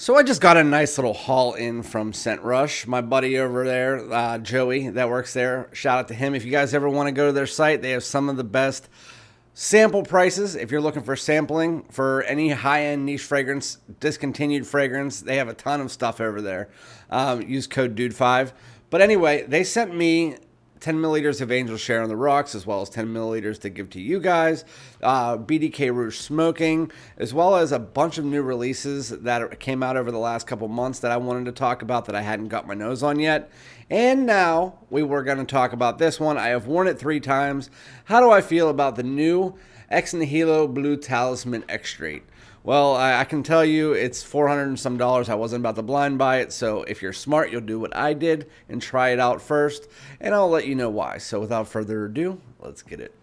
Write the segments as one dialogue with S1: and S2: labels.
S1: So I just got a nice little haul in from Scent Rush. My buddy over there, Joey, that works there, shout out to him. If you guys ever want to go to their site, they have some of the best sample prices. If you're looking for sampling for any high-end niche fragrance, discontinued fragrance, they have a ton of stuff over there. Use code DUDE5. But anyway, they sent me 10 milliliters of Angel Share on the Rocks, as well as 10 milliliters to give to you guys. BDK Rouge Smoking, as well as a bunch of new releases that came out over the last couple months that I wanted to talk about that I hadn't got my nose on yet. And now we were going to talk about this one. I have worn it 3 times. How do I feel about the new Nihelo Blue Talisman Extrait? Well, I can tell you it's $400 and some. I wasn't about to blind buy it, so if you're smart, you'll do what I did and try it out first, and I'll let you know why. So without further ado, let's get it.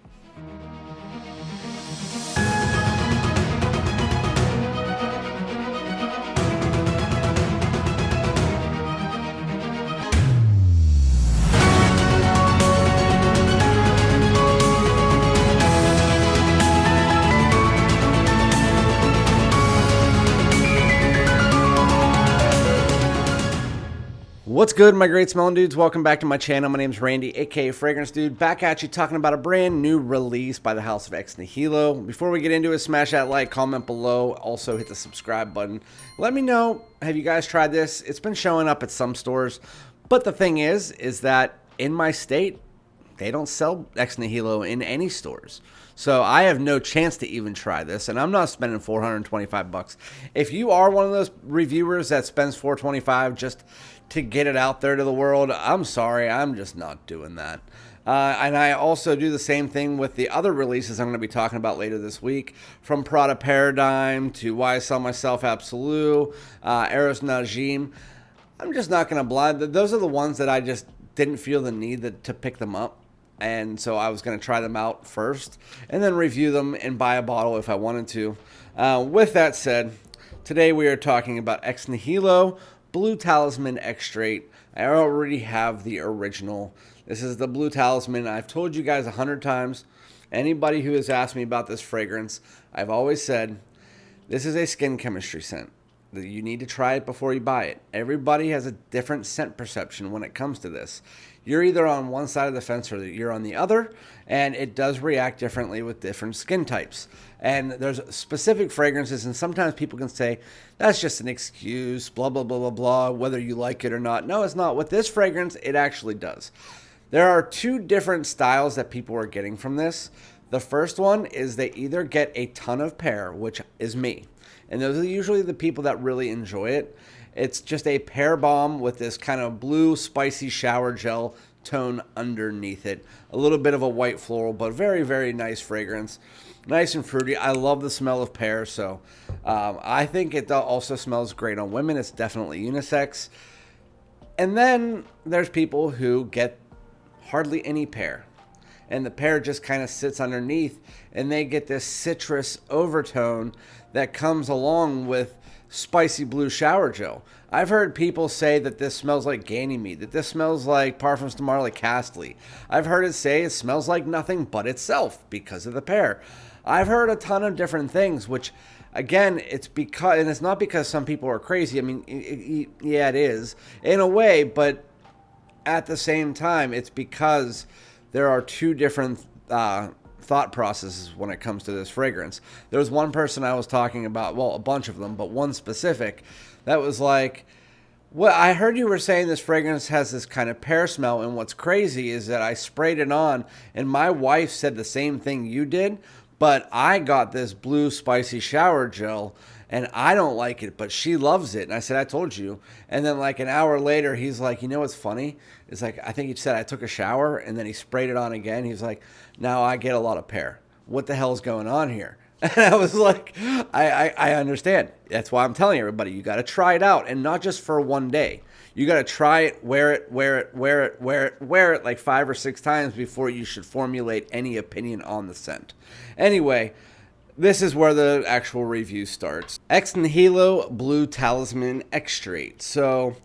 S1: What's good, my great smelling dudes? Welcome back to my channel. My name's Randy, aka Fragrance Dude, back at you talking about a brand new release by the House of X Nihilo. Before we get into it, smash that like, comment below, also hit the subscribe button. Let me know, have you guys tried this? It's been showing up at some stores, but the thing is that in my state, they don't sell X Nihilo in any stores. So I have no chance to even try this, and I'm not spending $425. If you are one of those reviewers that spends $425 just to get it out there to the world, I'm sorry, I'm just not doing that. And I also do the same thing with the other releases I'm going to be talking about later this week, from Prada Paradigm to Why I Sell Myself Absolute, Eros Najim. I'm just not going to blind. Those are the ones that I just didn't feel the need to pick them up. And so I was going to try them out first and then review them and buy a bottle if I wanted to. With that said, today we are talking about X Nihilo Blue Talisman Extrait. I already have the original. This is the Blue Talisman. I've told you guys 100 times. Anybody who has asked me about this fragrance, I've always said, this is a skin chemistry scent. You need to try it before you buy it. Everybody has a different scent perception when it comes to this. You're either on one side of the fence or you're on the other, and it does react differently with different skin types. And there's specific fragrances, and sometimes people can say, that's just an excuse, blah, blah, blah, blah, blah, whether you like it or not. No, it's not. With this fragrance, it actually does. There are 2 different styles that people are getting from this. The first one is they either get a ton of pear, which is me. And those are usually the people that really enjoy it. It's just a pear bomb with this kind of blue, spicy shower gel tone underneath it. A little bit of a white floral, but very, very nice fragrance. Nice and fruity. I love the smell of pear, so I think it also smells great on women. It's definitely unisex. And then there's people who get hardly any pear, and the pear just kind of sits underneath, and they get this citrus overtone that comes along with spicy blue shower gel. I've heard people say that this smells like Ganymede, that this smells like Parfums de Marly Castley. I've heard it say it smells like nothing but itself because of the pear. I've heard a ton of different things, which again, it's because, and it's not because some people are crazy. I mean, yeah, it is in a way, but at the same time, it's because there are 2 different thought processes when it comes to this fragrance. There was one person I was talking about, well, a bunch of them, but one specific that was like, well, I heard you were saying this fragrance has this kind of pear smell, and what's crazy is that I sprayed it on, and my wife said the same thing you did, but I got this blue spicy shower gel, and I don't like it, but she loves it. And I said, I told you. And then like an hour later, he's like, you know what's funny? It's like, I think he said I took a shower, and then he sprayed it on again. He's like, now I get a lot of pear. What the hell is going on here? And I was like, I understand. That's why I'm telling everybody, you got to try it out, and not just for one day. You got to try it, wear it like 5 or 6 times before you should formulate any opinion on the scent. Anyway, this is where the actual review starts. X Nihilo Blue Talisman Extrait. So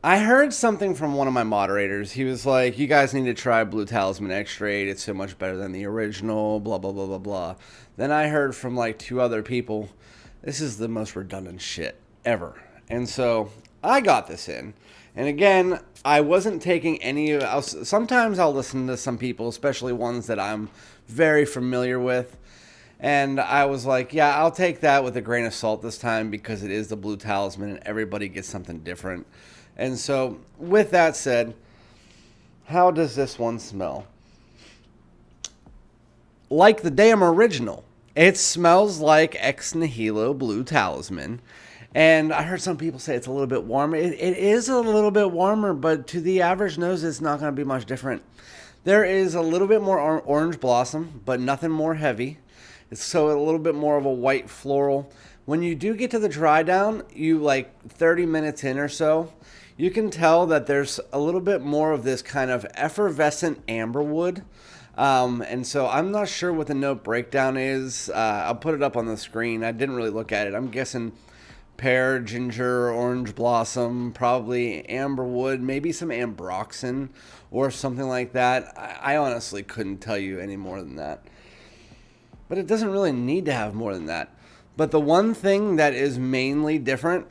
S1: I heard something from one of my moderators. He was like, you guys need to try Blue Talisman Extrait. It's so much better than the original, blah, blah, blah, blah, blah. Then I heard from like 2 other people, this is the most redundant shit. ever. And so I got this in. And again, I wasn't taking any of. Sometimes I'll listen to some people, especially ones that I'm very familiar with. And I was like, yeah, I'll take that with a grain of salt this time because it is the Blue Talisman and everybody gets something different. And so, with that said, how does this one smell? Like the damn original. It smells like Ex Nihilo Blue Talisman. And I heard some people say it's a little bit warmer. It is a little bit warmer, but to the average nose, it's not going to be much different. There is a little bit more orange blossom, but nothing more heavy. It's so a little bit more of a white floral. When you do get to the dry down, you like 30 minutes in or so, you can tell that there's a little bit more of this kind of effervescent amberwood. And so I'm not sure what the note breakdown is. I'll put it up on the screen. I didn't really look at it. I'm guessing pear, ginger, orange blossom, probably amberwood, maybe some ambroxan or something like that. I honestly couldn't tell you any more than that. But it doesn't really need to have more than that. But the one thing that is mainly different,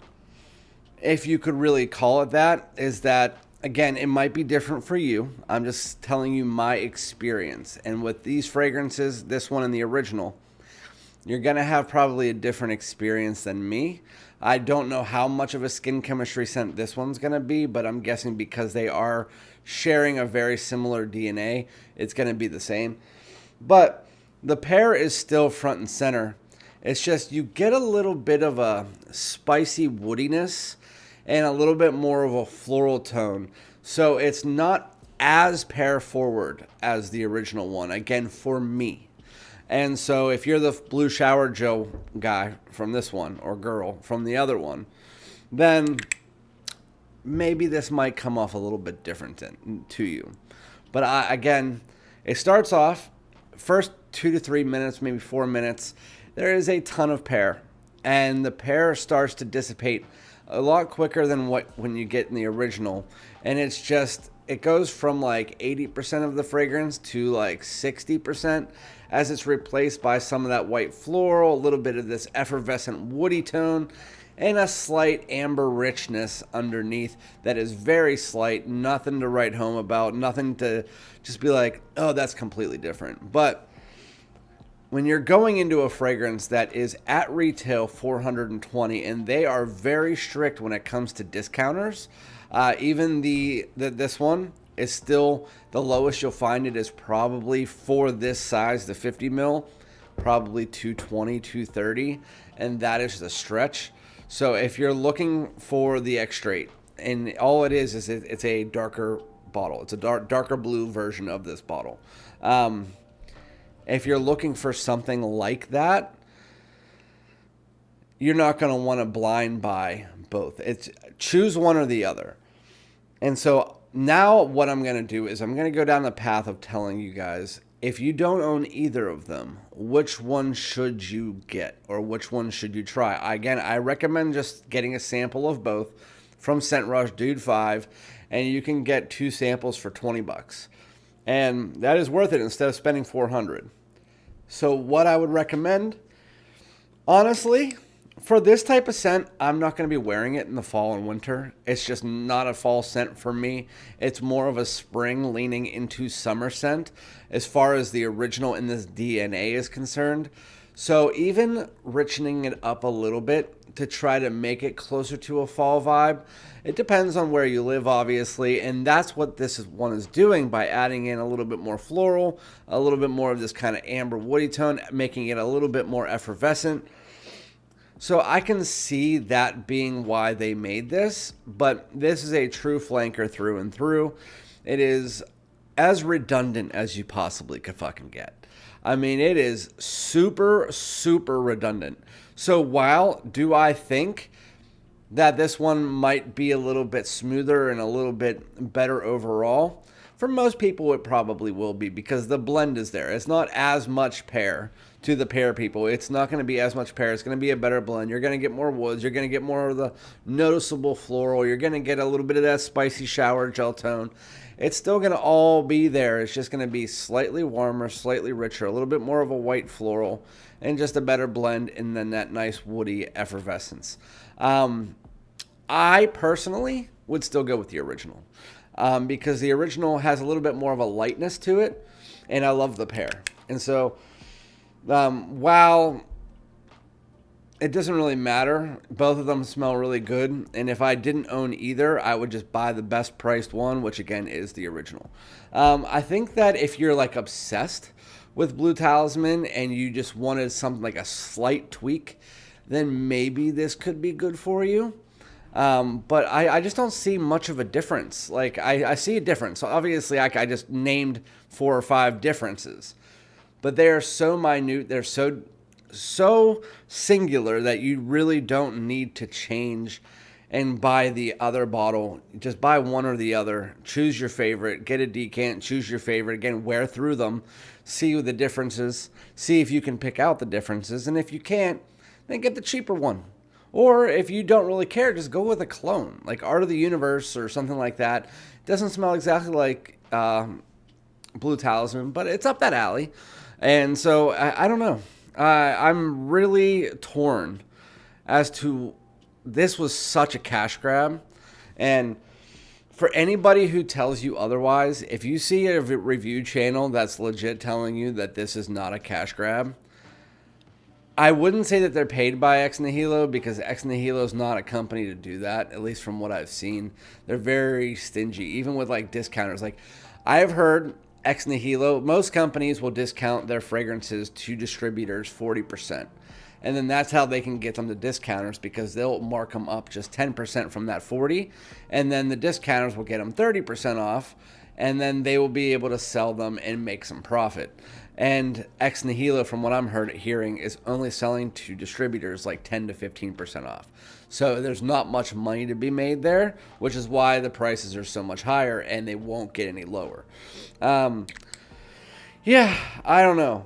S1: if you could really call it that, is that, again, it might be different for you. I'm just telling you my experience. And with these fragrances, this one and the original, you're going to have probably a different experience than me. I don't know how much of a skin chemistry scent this one's going to be, but I'm guessing because they are sharing a very similar DNA, it's going to be the same. But the pear is still front and center. It's just you get a little bit of a spicy woodiness and a little bit more of a floral tone. So it's not as pear forward as the original one, again, for me. And so if you're the Blue Shower Joe guy from this one, or girl from the other one, then maybe this might come off a little bit different to you. But again, it starts off, first 2 to 3 minutes, maybe 4 minutes, there is a ton of pear. And the pear starts to dissipate a lot quicker than when you get in the original. And it's just, it goes from like 80% of the fragrance to like 60% as it's replaced by some of that white floral, a little bit of this effervescent woody tone, and a slight amber richness underneath that is very slight, nothing to write home about, nothing to just be like, oh, that's completely different. But when you're going into a fragrance that is at retail $420, and they are very strict when it comes to discounters, even this one is still the lowest you'll find it is probably for this size, the 50 mil, probably 220, 230, and that is the stretch. So if you're looking for the Extrait, and all it is it's a darker bottle. It's a darker blue version of this bottle. If you're looking for something like that, you're not going to want to blind buy both. It's choose one or the other. And so now what I'm going to do is I'm going to go down the path of telling you guys, if you don't own either of them, which one should you get or which one should you try? Again, I recommend just getting a sample of both from Scent Rush Dude 5, and you can get 2 samples for 20 bucks. And that is worth it instead of spending $400. So what I would recommend, honestly, for this type of scent, I'm not going to be wearing it in the fall and winter. It's just not a fall scent for me. It's more of a spring leaning into summer scent as far as the original in this DNA is concerned. So even richening it up a little bit to try to make it closer to a fall vibe, it depends on where you live, obviously, and that's what this one is doing by adding in a little bit more floral, a little bit more of this kind of amber woody tone, making it a little bit more effervescent. So I can see that being why they made this, but this is a true flanker through and through. It is as redundant as you possibly could fucking get. I mean, it is super, super redundant. So while do I think that this one might be a little bit smoother and a little bit better overall, for most people it probably will be because the blend is there. It's not as much pear to the pear people. It's not going to be as much pear. It's going to be a better blend. You're going to get more woods. You're going to get more of the noticeable floral. You're going to get a little bit of that spicy shower gel tone. It's still going to all be there. It's just going to be slightly warmer, slightly richer, a little bit more of a white floral, and just a better blend, and then that nice woody effervescence. I personally would still go with the original because the original has a little bit more of a lightness to it, and I love the pear. And so while it doesn't really matter, both of them smell really good, and if I didn't own either, I would just buy the best priced one, which again is the original. I think that if you're like obsessed with Blue Talisman and you just wanted something like a slight tweak, then maybe this could be good for you. But I just don't see much of a difference. Like, I see a difference. So obviously, I just named 4 or 5 differences. But they are so minute, they're so singular that you really don't need to change and buy the other bottle. Just buy one or the other. Choose your favorite. Get a decant. Choose your favorite. Again, wear through them. See the differences. See if you can pick out the differences. And if you can't, then get the cheaper one. Or if you don't really care, just go with a clone, like Art of the Universe or something like that. It doesn't smell exactly like Blue Talisman, but it's up that alley. And so I don't know. I'm really torn as to this was such a cash grab. And for anybody who tells you otherwise, if you see a review channel that's legit telling you that this is not a cash grab, I wouldn't say that they're paid by Ex Nihilo because Ex Nihilo is not a company to do that, at least from what I've seen. They're very stingy, even with like discounters. Like, I've heard Ex Nihilo, most companies will discount their fragrances to distributors 40%. And then that's how they can get them to discounters, because they'll mark them up just 10% from that 40. And then the discounters will get them 30% off. And then they will be able to sell them and make some profit. And Ex Nihilo, from what I'm hearing, is only selling to distributors like 10 to 15% off. So there's not much money to be made there, which is why the prices are so much higher and they won't get any lower. Yeah, I don't know.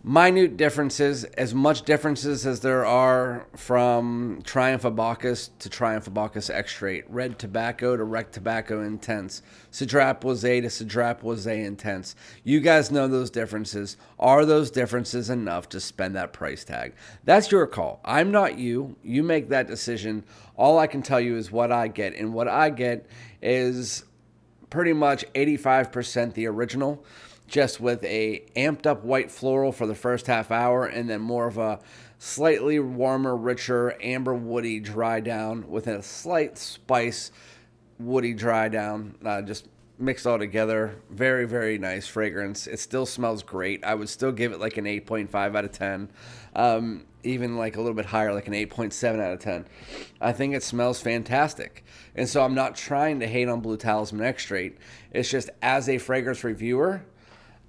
S1: Minute differences, as much differences as there are from Triumph of Bacchus to Triumph of Bacchus Extrait, Red Tobacco to Red Tobacco Intense, Cedrat Boisé to Cedrat Boisé Intense. You guys know those differences. Are those differences enough to spend that price tag? That's your call. I'm not you. You make that decision. All I can tell you is what I get, and what I get is pretty much 85% the original, just with a amped up white floral for the first half hour, and then more of a slightly warmer, richer, amber woody dry down with a slight spice woody dry down, just mixed all together. Very, very nice fragrance. It still smells great. I would still give it like an 8.5 out of 10. Even like a little bit higher, like an 8.7 out of 10. I think it smells fantastic. And so I'm not trying to hate on Blue Talisman Extrait. It's just, as a fragrance reviewer,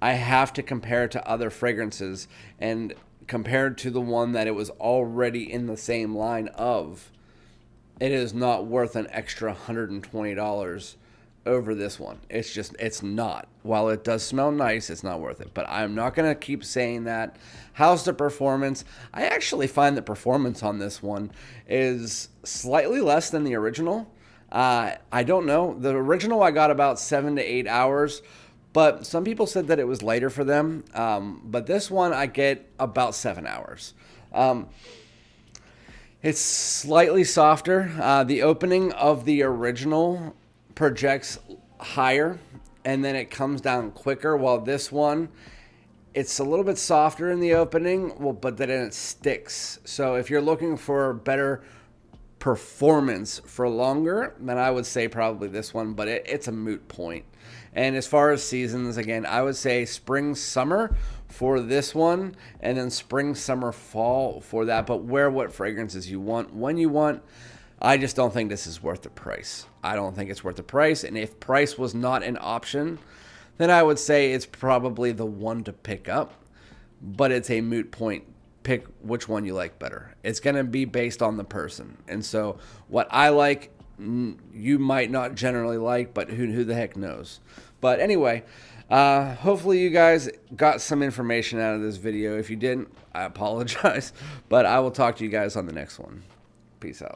S1: I have to compare it to other fragrances, and compared to the one that it was already in the same line of, it is not worth an extra $120 over this one. It's not. While it does smell nice, it's not worth it. But I'm not going to keep saying that. How's the performance? I actually find the performance on this one is slightly less than the original. I don't know. The original I got about 7 to 8 hours. But some people said that it was later for them. But this one I get about 7 hours. It's slightly softer. The opening of the original projects higher, and then it comes down quicker, while this one, it's a little bit softer in the opening, but then it sticks. So if you're looking for better performance for longer, then I would say probably this one, but it's a moot point. And as far as seasons, again, I would say spring, summer for this one, and then spring, summer, fall for that. But wear what fragrances you want when you want. I just don't think this is worth the price. I don't think it's worth the price. And if price was not an option, then I would say it's probably the one to pick up. But it's a moot point. Pick which one you like better. It's going to be based on the person. And so what I like, you might not generally like, but who the heck knows. But anyway, hopefully you guys got some information out of this video. If you didn't, I apologize. But I will talk to you guys on the next one. Peace out.